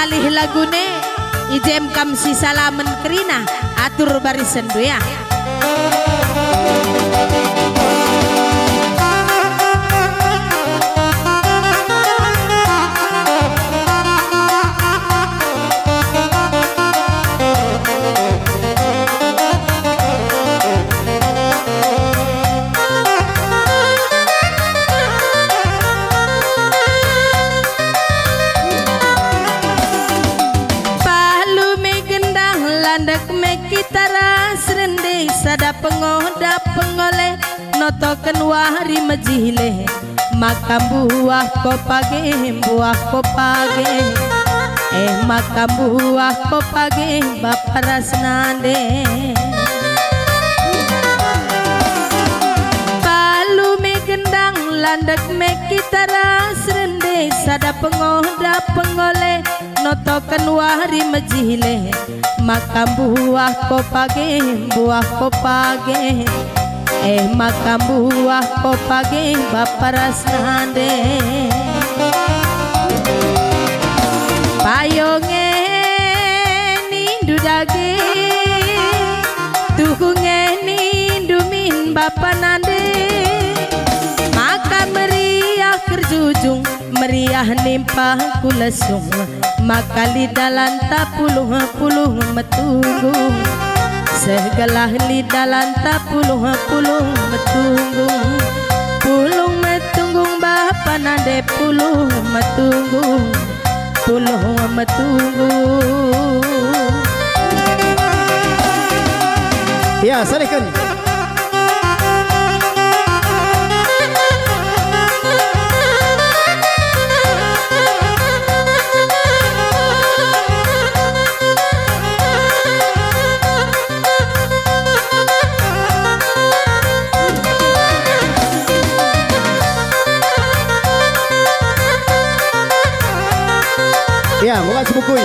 kalih lagune ijem kam si salamen kerina atur barisan ya. Landek me kitara serende sada pengoda pengoleh notoken wahri majile makam buah kopage makam buah kopage baparasnande palu me gendang landek me kitara serende sada pengoda pengoleh notoken wahri majile makam buah kopage makam buah kopage baparasnande payonge nindu dage tuhunge nindu min bapanande maka meriah kerjujung meriah nimpa kulesung maka lidalan tak puluh metunggu segala lidalan tak puluh metunggu bapa nade puluh metunggu ya sarikan. Ya, bukan sebukui.